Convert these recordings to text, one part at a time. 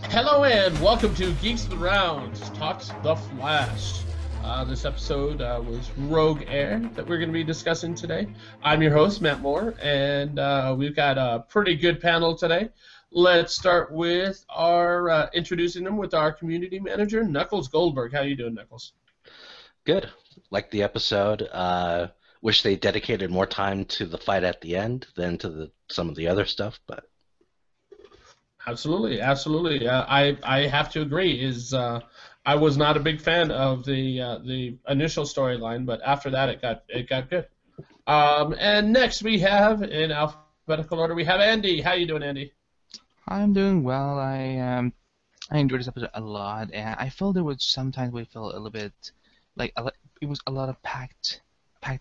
Hello and welcome to Geeks of the Round Talks the Flash. This episode was Rogue Air that we're going to be discussing today. I'm your host, Matt Moore, and we've got a pretty good panel today. Let's start with our introducing them with our community manager, Knuckles Goldberg. How you doing, Knuckles? Good. Like the episode. Wish they dedicated more time to the fight at the end than to some of the other stuff, but. Absolutely. I have to agree. I was not a big fan of the initial storyline, but after that it got good. And next we have, in alphabetical order, we have Andy. How you doing, Andy? I'm doing well. I enjoyed this episode a lot, and I felt there was sometimes we felt a little bit like it was a lot of packed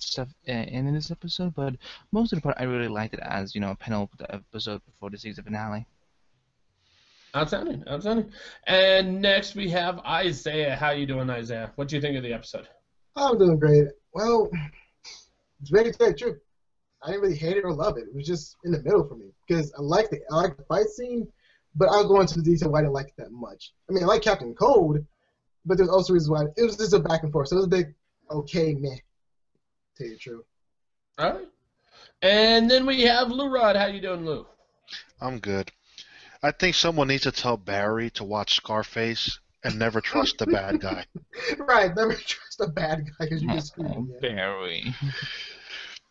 stuff in this episode, but most of the part I really liked it as a panel episode before the season finale. Outstanding. And next we have Isaiah. How you doing, Isaiah? What do you think of the episode? I'm doing great. Well, it's very true. I didn't really hate it or love it. It was just in the middle for me because I like the fight scene, but I'll go into the detail why I didn't like it that much. I mean, I like Captain Cold, but there's also reasons why it was just a back and forth. So it was a big okay meh. To tell you the truth. All right. And then we have Lou Rod. How you doing, Lou? I'm good. I think someone needs to tell Barry to watch Scarface and never trust the bad guy. Right, never trust the bad guy because you can screw him. Barry.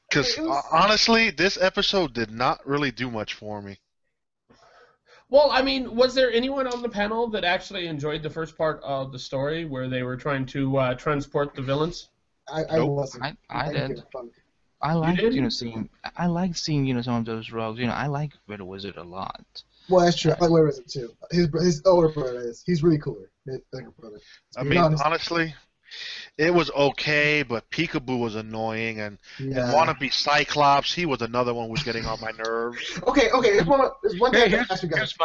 Because honestly, this episode did not really do much for me. Well, I mean, was there anyone on the panel that actually enjoyed the first part of the story where they were trying to transport the villains? I wasn't. I did. I liked seeing some of those rogues. I like Red Wizard a lot. Well, that's true. I like Red Wizard too. His older brother is. He's really cooler. Brother. I mean, honestly, it was okay, but Peekaboo was annoying, and wannabe Cyclops, he was another one who was getting on my nerves. Okay. There's one thing I ask you guys.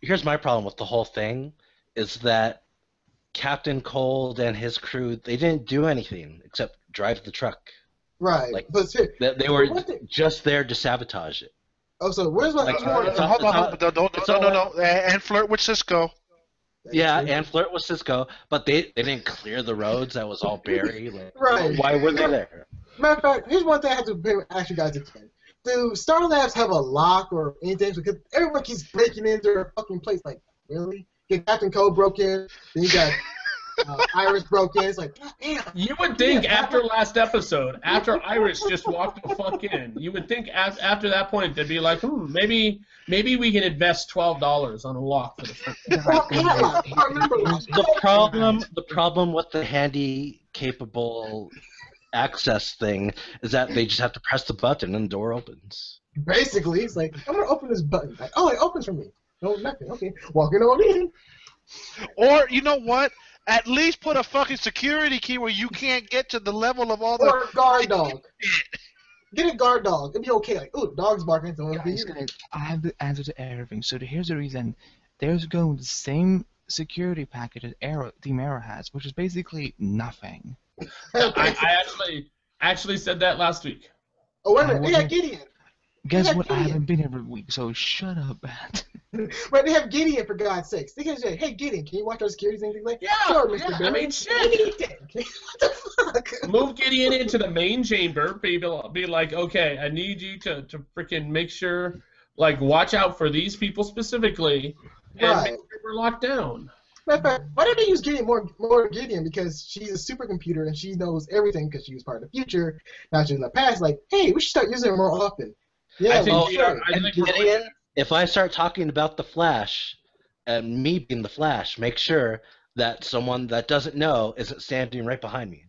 Here's my problem with the whole thing, is that Captain Cold and his crew, they didn't do anything except drive the truck. Right. Like, but they were just there to sabotage it. Oh, so where's my... Hold on. No. And flirt with Cisco. Yeah, and flirt with Cisco, but they didn't clear the roads. That was all Barry. Right. Why were they there? Matter of fact, here's one thing I have to ask you guys again. Do Star Labs have a lock or anything? Because everyone keeps breaking into their fucking place. Like, really? Captain Code broke in, then you got... Iris broke in. It's like, damn. You would think after last episode, after Iris just walked the fuck in, you would think after that point they'd be like, maybe we can invest $12 on a lock for the front. The problem with the handy capable access thing is that they just have to press the button and the door opens. Basically, it's like, I'm gonna open this button. Like, oh, it opens for me. No, nothing. Okay, walking on in. Or you know what? At least put a fucking security key where you can't get to the level of all the... Or a guard dog. Get a guard dog. It'd be okay. Like, ooh, dog's barking. Guys, I have the answer to everything. So here's the reason. There's going with the same security package that Team Arrow has, which is basically nothing. I actually said that last week. Oh, wait a minute. They got Gideon. Guess what? I haven't been every week, so shut up, Matt. But they have Gideon, for God's sakes. They can say, hey, Gideon, can you watch our security thing? Like, yeah, sure, Mr. Barry. I mean, shit. What the fuck? Move Gideon into the main chamber. Be like, okay, I need you to freaking make sure, like, watch out for these people specifically, and make sure we're locked down. Matter of fact, why don't they use Gideon more Gideon? Because she's a supercomputer and she knows everything because she was part of the future, not just in the past. Like, hey, we should start using her more often. Yeah, Gideon, if I start talking about the Flash, and me being the Flash, make sure that someone that doesn't know isn't standing right behind me.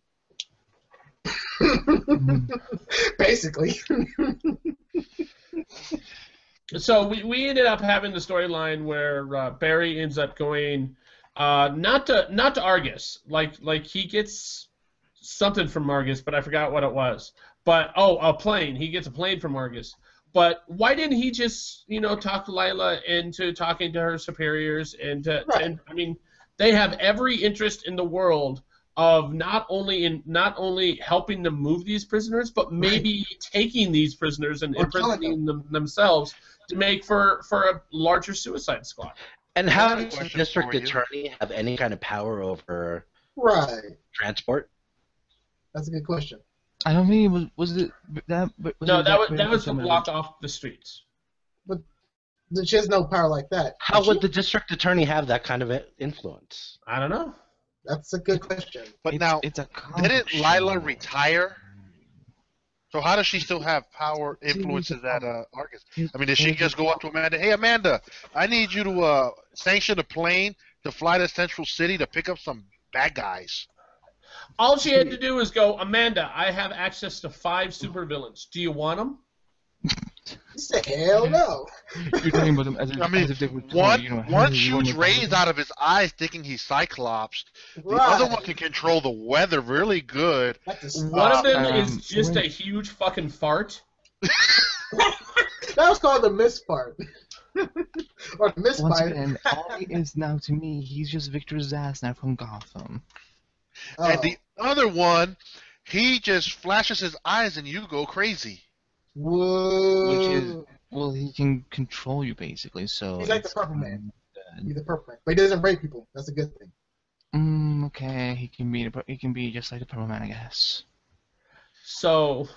Basically. So we ended up having the storyline where Barry ends up going not to Argus, like he gets something from Argus, but I forgot what it was. But a plane. He gets a plane from Argus. But why didn't he just talk Lila into talking to her superiors and I mean, they have every interest in the world of not only helping them move these prisoners, but maybe taking these prisoners and imprisoning them themselves to make for a larger Suicide Squad. And how does the district attorney have any kind of power over transport? That's a good question. I don't think it was it that. That was to block off the streets. But she has no power like that. How would the district attorney have that kind of influence? I don't know. That's a good question. But didn't Lila Lila retire? So how does she still have power influences at Argus? I mean, did she just go up to Amanda? Hey, Amanda, I need you to sanction a plane to fly to Central City to pick up some bad guys. All she had to do was go, Amanda, I have access to 5 supervillains. Do you want them? You said, hell no. You're talking about them as if they would tell you, one shoots rays out of his eyes thinking he's Cyclops. The other one can control the weather really good. One of them is just a huge fucking fart. That was called the misfart. Or the misfire. Once again, all he is now to me, he's just Victor Zassner from Gotham. And the other one, he just flashes his eyes and you go crazy. Whoa. Which is, well, he can control you basically. So he's like the Purple Man. He's the Purple Man, but he doesn't rape people. That's a good thing. Okay, he can be just like the Purple Man, I guess. So,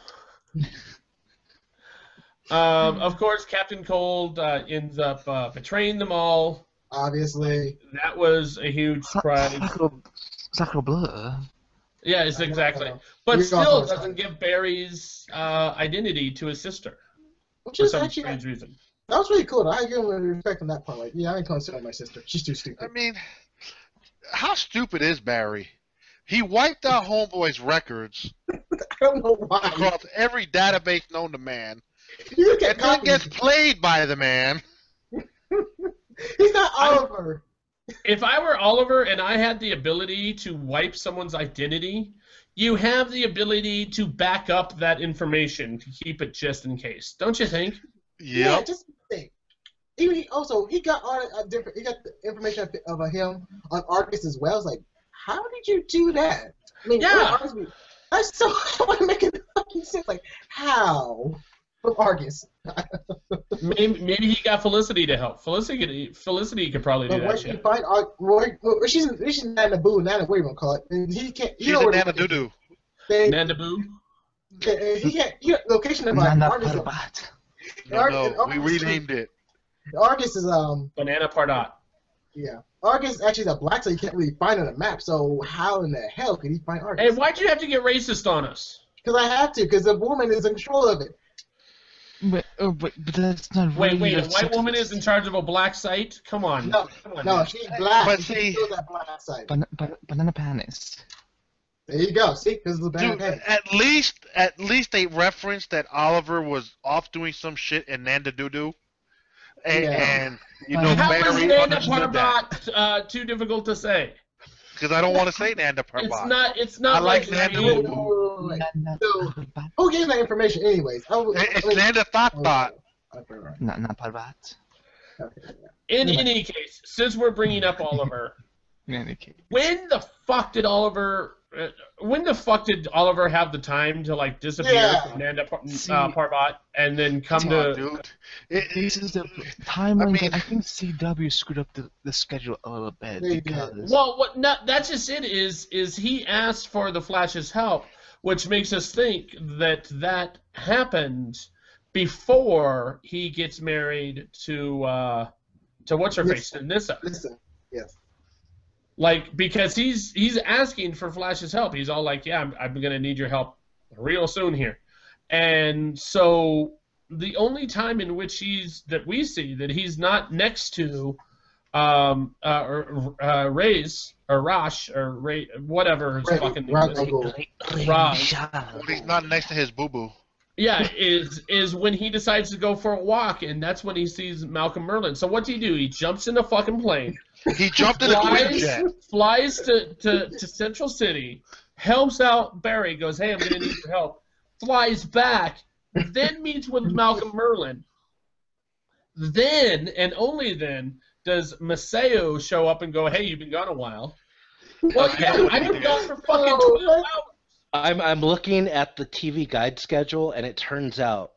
of course, Captain Cold ends up betraying them all. Obviously. That was a huge surprise. Sacre bleu. Yeah, it's exactly. But still doesn't give Barry's identity to his sister. Which for is some actually, strange reason. That was really cool. I give him respect on that part. Like, yeah, I ain't considering my sister. She's too stupid. I mean, how stupid is Barry? He wiped out Homeboy's records. I don't know why. Across every database known to man. And then gets played by the man. He's not Oliver. If I were Oliver and I had the ability to wipe someone's identity, you have the ability to back up that information to keep it just in case. Don't you think? Yeah, just think. He got all different. He got the information of him on Argus as well. It's like, how did you do that? I mean, yeah, that's so. I want to make it fucking sense. Like, how from Argus? maybe he got Felicity to help. Felicity could probably do that shit. She's Nana Boo. Nana, what are you gonna call it? And he can't. She's a Nana Doo Doo. Nana Boo. He can't. Location of Argus. No, we renamed it. Argus is Banana Pardot. Yeah, Argus actually is a black, so you can't really find it on the map. So how in the hell could he find Argus? Hey, why'd you have to get racist on us? Because I have to. Because the woman is in control of it. But that's not really. Wait, a white woman is in charge of a black site? Come on. No, she's black. But she knows that black site. Banana Panis. There you go. See, because of the banana panis. At least they referenced that Oliver was off doing some shit in Nanda Doo Doo. And you know, how is Nanda Parbat too difficult to say? Because I don't want to say Nanda Parbat. It's not. I like Nanda Doo Doo. Who gave that information, anyways? It's Nanda Thought. Not Parbat. In any case, since we're bringing up Oliver, when the fuck did Oliver have the time to like disappear from Nanda Parbat and then come to? This is the timeline that I think CW screwed up the schedule a little bit because. Well, that's just it. Is he asked for the Flash's help, which makes us think that happened before he gets married to what's her face, Nissa. Yes. Like, because he's asking for Flash's help. He's all like, yeah, I'm going to need your help real soon here. And so the only time in which we see that he's not next to Ray's or Rosh or Ray, whatever his fucking name is. Raj. When he's not next to his boo-boo. Yeah, is when he decides to go for a walk, and that's when he sees Malcolm Merlyn. So what do? He jumps in a fucking plane. He jumped in a Quinjet. Flies to Central City, helps out Barry, goes, hey, I'm going to need your help. Flies back, then meets with Malcolm Merlyn. Then, and only then, does Maceo show up and go, hey, you've been gone a while. Well, yeah, I've been gone for fucking 12 hours. I'm looking at the TV guide schedule, and it turns out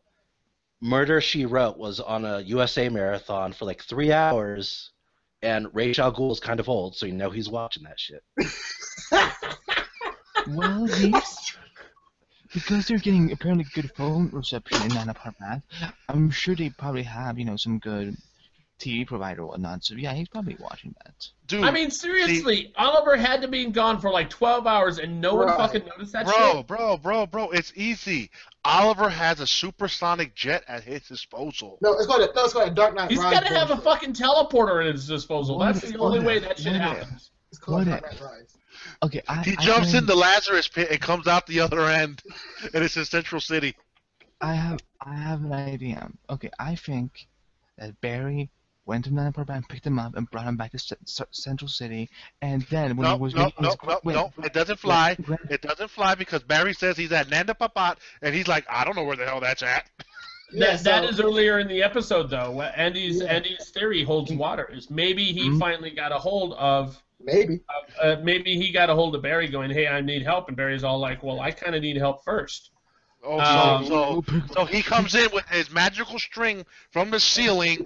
Murder, She Wrote was on a USA marathon for like 3 hours, and Ra's al Ghul is kind of old, so you know he's watching that shit. Well, because they're getting apparently good phone reception in Nana Parbat, I'm sure they probably have, some good TV provider or whatnot. So yeah, he's probably watching that. Dude, I mean, seriously, Oliver had to be gone for like 12 hours and no one fucking noticed that shit? Bro, it's easy. Oliver has a supersonic jet at his disposal. No, it's called a Dark Knight Rise. He's got to have a fucking teleporter at his disposal. That's the only way that shit happens. It's called Dark Knight Rise. Okay, He jumps in the Lazarus pit and comes out the other end, and it's in Central City. I have an idea. Okay, I think that Barry went to Nana Parbat and picked him up and brought him back to Central City, and then when he was no, it doesn't fly. It doesn't fly because Barry says he's at Nanda Parbat, and he's like, I don't know where the hell that's at. That is earlier in the episode, though. Andy's theory holds water. Is maybe he finally got a hold of. Maybe he got a hold of Barry going, hey, I need help, and Barry's all like, well, I kind of need help first. So he comes in with his magical string from the ceiling,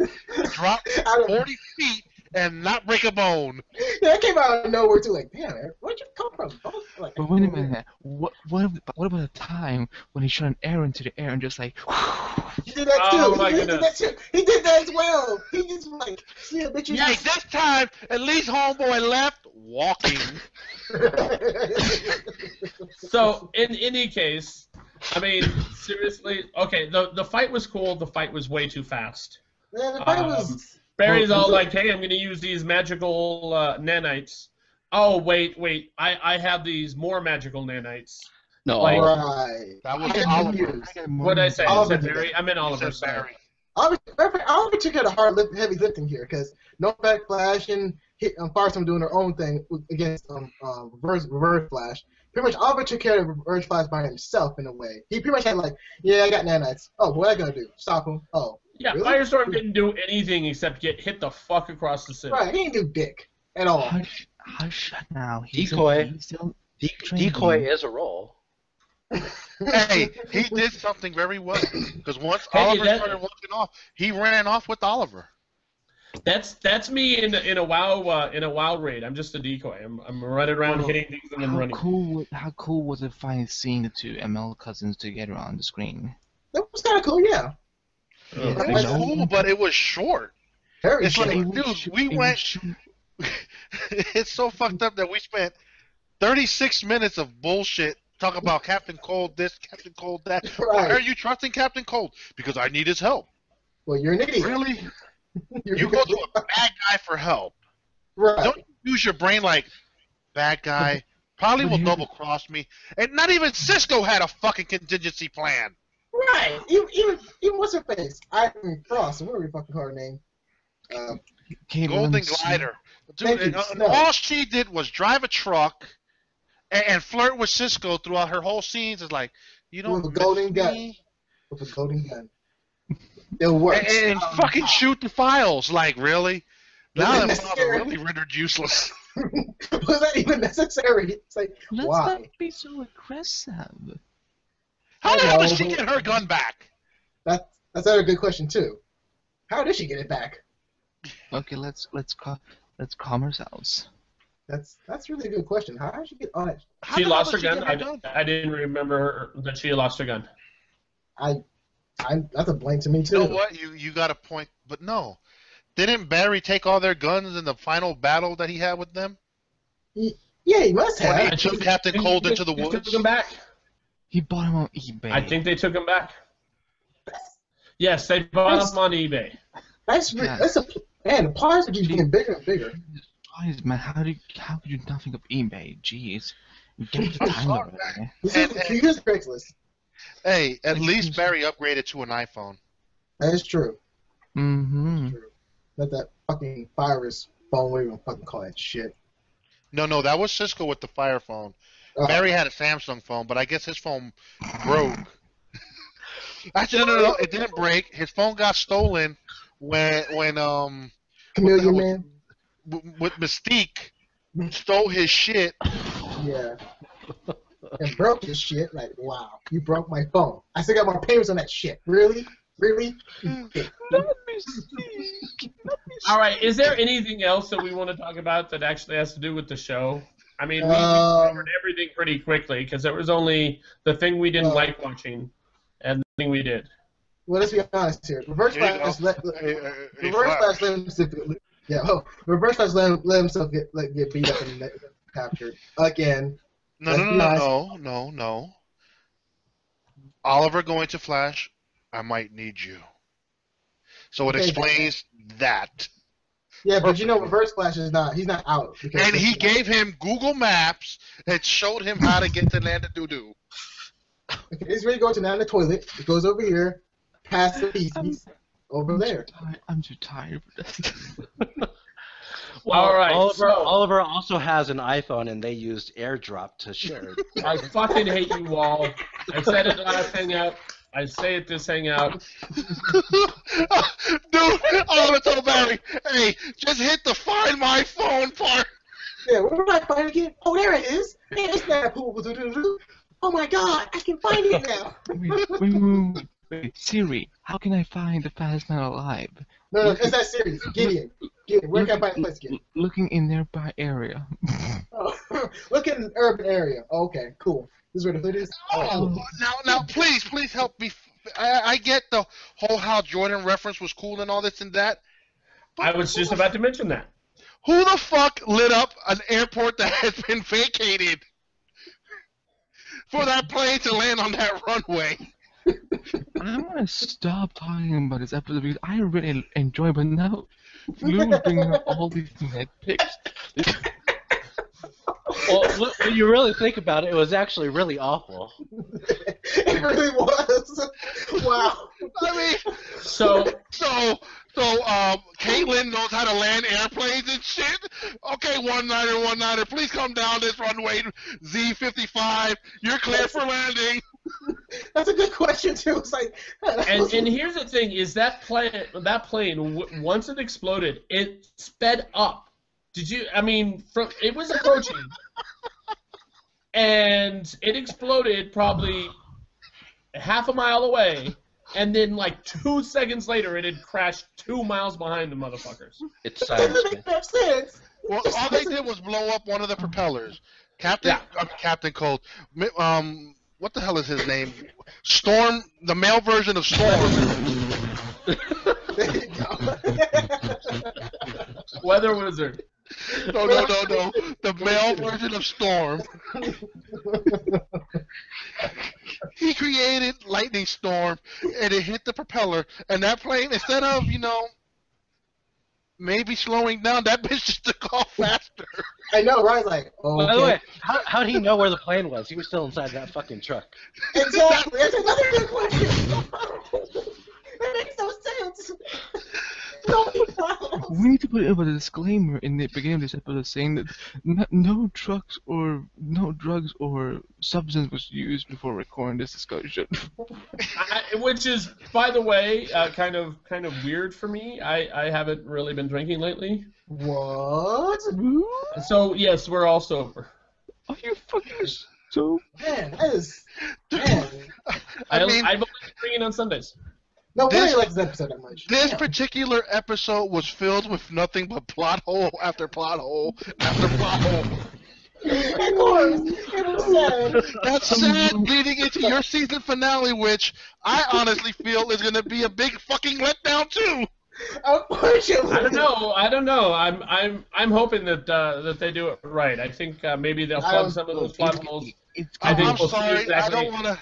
drop 40 feet, and not break a bone. Yeah, that came out of nowhere too. Like, damn, Eric, where'd you come from? Like, but wait a minute. What about the time when he shot an arrow into the air and just like? He did that too. Oh my goodness. He did that as well. He just like, see a bitch. Like this time, at least homeboy left walking. So in any case, I mean, seriously, okay, the fight was cool. The fight was way too fast. Yeah, the fight was. Barry's all like, hey, I'm going to use these magical nanites. Oh, wait, I have these more magical nanites. No, like, right. That was Oliver. What did I say? Oliver I said Barry? I meant Oliver. Barry. Oliver took care of the heavy lifting here because No Back Flash and Firestorm doing their own thing against Reverse Flash. Pretty much Oliver took care of Reverse Flash by himself in a way. He pretty much had like, yeah, I got nanites. Oh, what am I gonna do? Stop him? Oh. Yeah, really? Firestorm didn't do anything except get hit the fuck across the city. Right, he didn't do dick at all. Hush now. Decoy. Decoy is a role. Hey, he did something very well because once Oliver started walking off, he ran off with Oliver. That's me in a WoW raid. I'm just a decoy. I'm running around hitting things and then running. How cool was it finally seeing the two ML cousins together on the screen? That was kind of cool, yeah. It was cool, but it was short. Very short. short. Dude, we went. It's so fucked up that we spent 36 minutes of bullshit talking about Captain Cold this, Captain Cold that. Right. Why are you trusting Captain Cold? Because I need his help. Well, you're an idiot. Really? You go to a bad guy for help. Right. Don't use your brain like, bad guy, probably will double cross me. And not even Cisco had a fucking contingency plan. Right. Even what's her face? Iron Cross. What was her fucking her name? Golden Glider. Dude, all she did was drive a truck and flirt with Cisco throughout her whole scenes. It's like, you don't with a golden gun. With a golden gun. It works. And fucking shoot the files. Like, really? Now that files are really rendered useless. Was that even necessary? It's like, let's why? not be so aggressive. How the hell did she get her gun back? That's another good question too. How did she get it back? Okay, let's calm ourselves. That's really a good question. How did she get on it? She lost her gun. I didn't remember that she lost her gun. That's a blank to me too. You know what? You got a point, but no. Didn't Barry take all their guns in the final battle that he had with them? Yeah, he must have. When he took Captain Cold into the woods. Took him back. He bought him on eBay. I think they took him back. Yes, they bought him on eBay. That's man. The plots are just getting bigger and bigger. Guys, man, how could you not think of eBay? Jeez, get the time already. Here's Craigslist. Hey, at least Barry upgraded to an iPhone. That is true. Mm-hmm. That's true. Not that fucking virus phone. What are you gonna fucking call that shit? No, that was Cisco with the Fire phone. Barry had a Samsung phone, but I guess his phone broke. Actually, no, it didn't break. His phone got stolen when Chameleon Man with Mystique stole his shit. Yeah. And broke his shit. Like, wow, you broke my phone. I still got more payments on that shit. Really? Really? Let me see. All right. Is there anything else that we want to talk about that actually has to do with the show? I mean, we covered everything pretty quickly because there was only the thing we didn't like watching and the thing we did. Well, let's be honest here. Reverse Flash let himself get beat up and captured again. No. Oliver going to Flash, I might need you. So it explains that. Yeah, but Reverse Flash he's not out. And he gave him Google Maps and showed him how to get to Land of Doo-Doo. Okay, he's ready to go to the toilet. He goes over here, past the feces, over there. I'm too tired for this. Well, all right. Oliver also has an iPhone, and they used AirDrop to share it. I fucking hate you all. I said it last hangout. I say it this hangout. Dude, Oliver told Barry, hey, just hit the find my phone part. Yeah, where did I find it again? Oh, there it is. There's that. Oh my God, I can find it now. Wait, Siri, how can I find the fastest man alive? No, it's that series. Gideon, where can I find the place again? Looking in nearby area. Oh, look in an urban area. Oh, okay, cool. This is where the hood is? Oh, now, please help me. I get the whole Hal Jordan reference was cool and all this and that. I was just about to mention that. Who the fuck lit up an airport that has been vacated for that plane to land on that runway? I'm gonna stop talking about this episode because I really enjoy it, but now Lou is bringing up all these nitpicks. Well, when you really think about it, it was actually really awful. It really was. Wow. I mean, So Caitlin knows how to land airplanes and shit. Okay, one-nighter, please come down this runway, Z55. You're clear for landing. That's a good question too. It's like, and here's the thing: is that plane once it exploded, it sped up. Did you? I mean, it was approaching, and it exploded probably half a mile away, and then like 2 seconds later, it had crashed 2 miles behind the motherfuckers. It's that science. doesn't make no sense. Well, all they did was blow up one of the propellers. Captain Cold. What the hell is his name? Storm, the male version of Storm. There you go. Weather Wizard. No. The male version of Storm. He created Lightning Storm, and it hit the propeller, and that plane, instead of, maybe slowing down, that bitch just took off faster. I know, right? Like, oh. By the way, how did he know where the plane was? He was still inside that fucking truck. Exactly. That's another good question. That makes no sense. We need to put a disclaimer in the beginning of this episode saying that no trucks or no drugs or substance was used before recording this discussion. Which is, by the way, kind of weird for me. I haven't really been drinking lately. What? So yes, we're all sober. Are you fucking so? Man, that is. Man. I believe in drinking on Sundays. No wonder you like this episode that much. This particular episode was filled with nothing but plot hole after plot hole after plot hole. Of course, it was sad. That's sad leading into your season finale, which I honestly feel is going to be a big fucking letdown too. Unfortunately. I don't know. I'm hoping that they do it right. I think maybe they'll plug some of those plot holes. I'm sorry. I don't want to.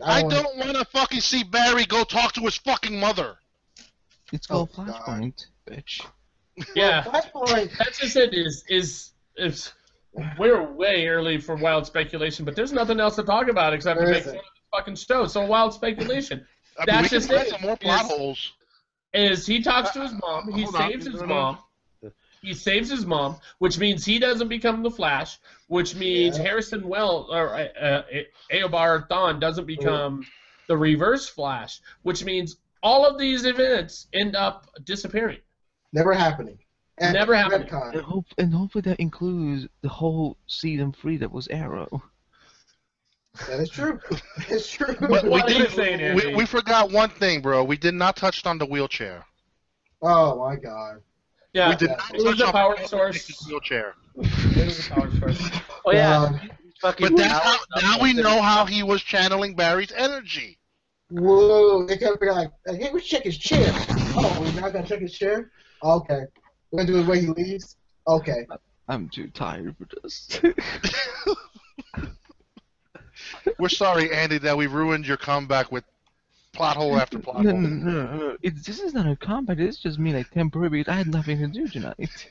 I don't want to fucking see Barry go talk to his fucking mother. It's called Flashpoint, bitch. Yeah, Flashpoint. that's just it. Is we're way early for wild speculation, but there's nothing else to talk about except to make fun of the fucking show. So wild speculation. That's just it. Some more plot holes. Is he talks to his mom? He saves his mom. He saves his mom, which means he doesn't become the Flash, which means Harrison Wells or Eobard Thawne doesn't become the Reverse Flash, which means all of these events end up disappearing. Never happening. At Never happened. Redcon. And hopefully that includes the whole season 3 that was Arrow. That is true. It's true. But What are you saying, Andy? we forgot one thing, bro. We did not touch on the wheelchair. Oh my god. Yeah, We did Yeah. not it was touch a on power the source. wheelchair. It was a power source. Oh yeah, God. fucking. But now we know how he was channeling Barry's energy. Whoa. They kept figuring like, hey, let's check his chair. Oh, we're not gonna check his chair? Okay. We're gonna do it when he leaves? Okay. I'm too tired for this. We're sorry, Andy, that we ruined your comeback with plot hole after plot No, hole. no. This is not a combat. It's just me, like, temporary, because I had nothing to do tonight.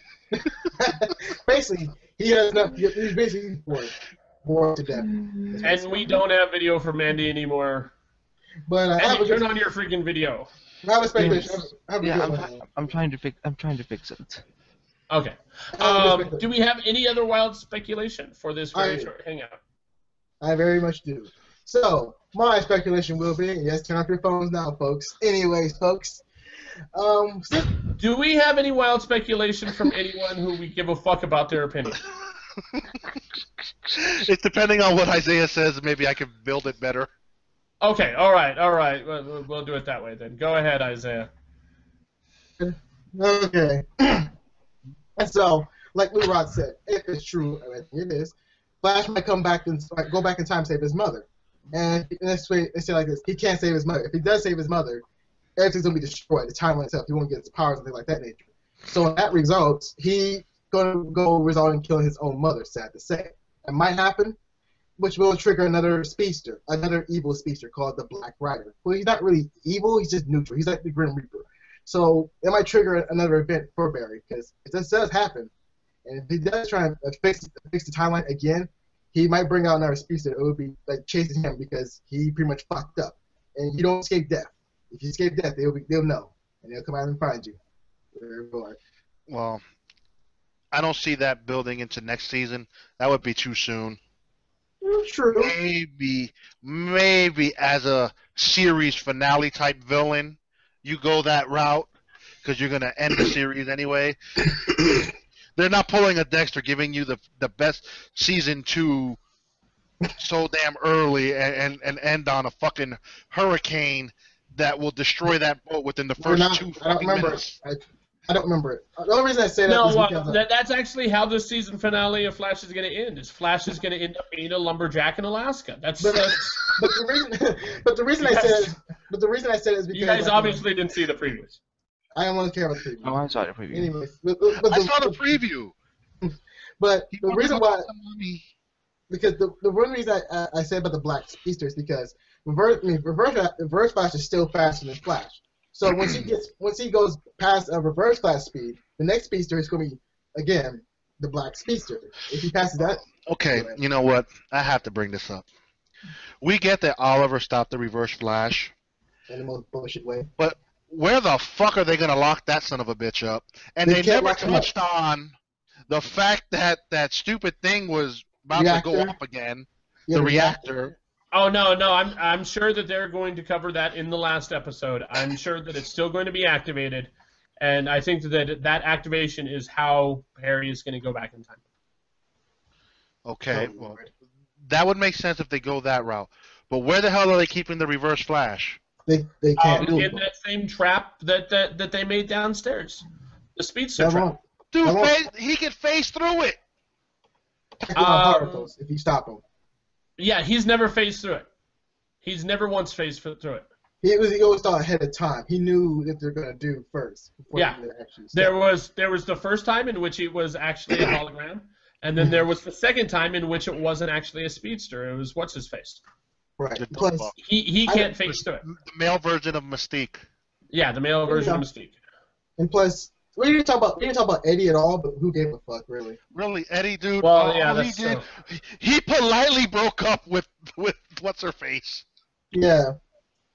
Basically, he has nothing. He's basically bored to death. And we don't have video from Andy anymore. But I have Andy, a turn on your freaking video. I have a speculation. I have a Yeah, good one. I'm trying to fix it. Okay. Do we have any other wild speculation for this very short hangout? I very much do. So, my speculation will be, yes, turn off your phones now, folks. Anyways, folks, Do we have any wild speculation from anyone who we give a fuck about their opinion? It's depending on what Isaiah says, maybe I can build it better. Okay, all right. We'll do it that way then. Go ahead, Isaiah. okay. And so, like Lou Rod said, if it's true, I think it is, Flash might come back and go back in time and save his mother. And this way, they say like this: he can't save his mother. If he does save his mother, everything's gonna be destroyed. The timeline itself, he won't get his powers and things like that nature. So in that results, he gonna go result in killing his own mother. Sad to say, it might happen, which will trigger another speedster, another evil speedster called the Black Rider. Well, he's not really evil; he's just neutral. He's like the Grim Reaper. So it might trigger another event for Barry, because if this does happen, and if he does try and fix the timeline again, he might bring out another speedster. It would be like chasing him because he pretty much fucked up. And you don't escape death. If you escape death, they'll know, and they'll come out and find you. Well, I don't see that building into next season. That would be too soon. True. Maybe as a series finale type villain, you go that route because you're gonna end the series anyway. They're not pulling a Dexter, giving you the best season 2 so damn early and end on a fucking hurricane that will destroy that boat within the first two fucking minutes. I don't remember it. The only reason I say that is because that's actually how the season finale of Flash is going to end. Is Flash is going to end up being a lumberjack in Alaska. But the reason I said it is because you guys obviously didn't see the previews. I don't want to care about the preview. Oh, I saw the preview. Anyways, I saw the preview. But the reason why, because the one reason I said about the Black Speedster is because reverse Flash is still faster than Flash. So once he goes past a reverse Flash speed, the next Speedster is going to be again the Black Speedster. If he passes that. Okay, you know what? I have to bring this up. We get that Oliver stopped the reverse Flash. In the most bullshit way. But where the fuck are they going to lock that son of a bitch up? And they never touched on the fact that that stupid thing was about to go up again. Yeah, the reactor. Oh no! I'm sure that they're going to cover that in the last episode. I'm sure that it's still going to be activated, and I think that activation is how Harry is going to go back in time. Okay, well, that would make sense if they go that route. But where the hell are they keeping the reverse Flash? They can't do in that same trap that they made downstairs, the speedster trap. Dude, he can phase through it. If you stop him. Yeah, he's never phased through it. He's never once phased through it. He always thought ahead of time. He knew what they're gonna do first. Yeah, there was the first time in which it was actually a hologram, and then there was the second time in which it wasn't actually a speedster. It was what's his face. Right. Plus, he can't phase through it. The male version of Mystique. Yeah, the male version of Mystique. And plus, we didn't talk about Eddie at all, but who gave a fuck, really? Really, Eddie, dude. Well, yeah, that's he did. He politely broke up with what's her face. Yeah.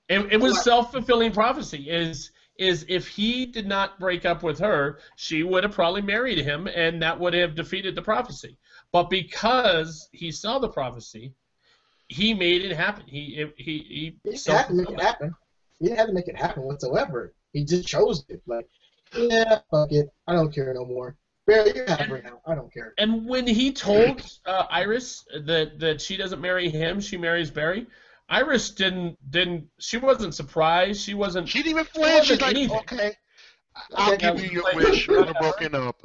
It was self-fulfilling prophecy. Is if he did not break up with her, she would have probably married him, and that would have defeated the prophecy. But because he saw the prophecy, he made it happen. He had to make it happen. He didn't have to make it happen whatsoever. He just chose it. Like Yeah, fuck it. I don't care no more. Barry, you have her now. I don't care. And when he told Iris that she doesn't marry him, she marries Barry, Iris didn't. She wasn't surprised. She wasn't. She didn't even flinch. She's like, anything. okay, I'll give you your wish. We're broken up.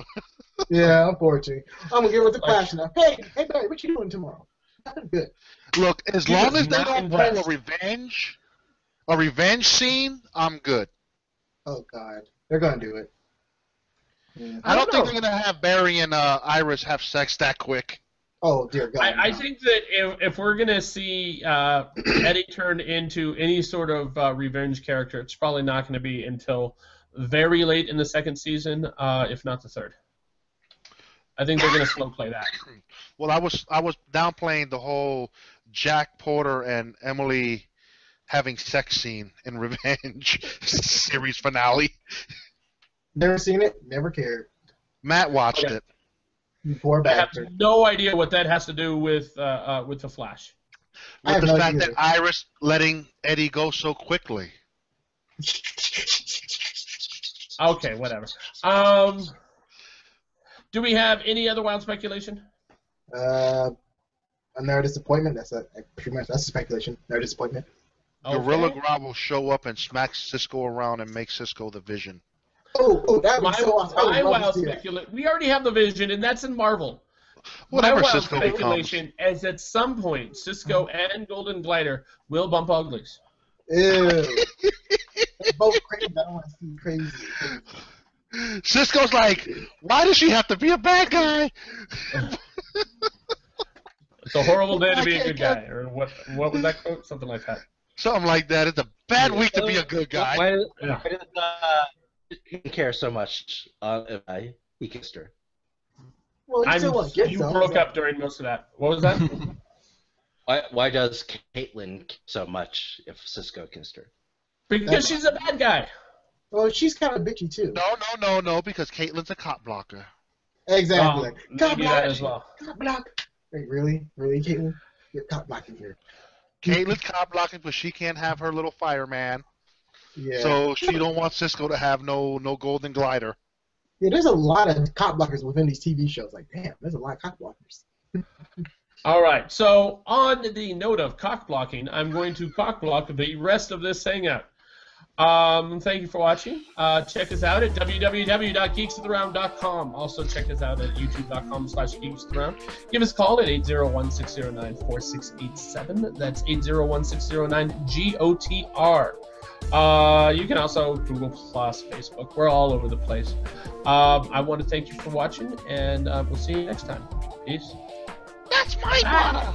Yeah, unfortunately. I'm gonna give her the clash now. Hey, Barry, what you doing tomorrow? Nothing good. Look, as He long was as they not don't pull impressed. a revenge scene, I'm good. Oh God, they're gonna do it. Yeah. I don't think know. they're gonna have Barry and Iris have sex that quick. Oh dear God. I no. think that if we're gonna see Eddie turn into any sort of revenge character, it's probably not going to be until very late in the second season, if not the third. I think they're going to slow play that. Well, I was downplaying the whole Jack Porter and Emily having sex scene in Revenge series finale. Never seen it. Never cared. Matt watched Okay. it. You poor I have bastard. no idea what that has to do with the Flash. I With have the no fact idea. that Iris letting Eddie go so quickly. Okay, whatever. Do we have any other wild speculation? Another disappointment. Pretty much that's speculation. Another disappointment. Gorilla Okay. Grodd will show up and smack Cisco around and make Cisco the Vision. Oh, that My, was so awesome. I my would love wild to see that. speculation. We already have the Vision, and that's in Marvel. Whatever my wild Cisco becomes. speculation is at some point Cisco and Golden Glider will bump uglies. Ew. They're both crazy. I don't want to see crazy. Cisco's like, why does she have to be a bad guy? It's a horrible day to be a good guy, or what was that quote? Something like that. Something like that. It's a bad week to be a good guy. Why Yeah. did he care so much if he kissed her? Well, you still want to get You some. broke so- up during most of that. What was that? Why does Caitlyn care so much if Cisco kissed her? Because she's a bad guy. Well, she's kind of bitchy too. No, because Caitlyn's a cop blocker. Exactly. Cop Maybe block. that as well. Cop block. Wait, really, Caitlin? You're cop blocking here. Caitlyn's cop blocking, but she can't have her little fireman. Yeah. So she don't want Cisco to have no golden glider. Yeah, there's a lot of cop blockers within these TV shows. Like, damn, there's a lot of cop blockers. All right. So on the note of cock blocking, I'm going to cock block the rest of this hangout. Thank you for watching. Check us out at www.geeksofaround.com. Also check us out at youtube.com/geeksofaround. Give us a call at 801-609-4687. That's 801-609-GOTR. You can also Google Plus, Facebook. We're all over the place. I want to thank you for watching, and we'll see you next time. Peace. That's my motto.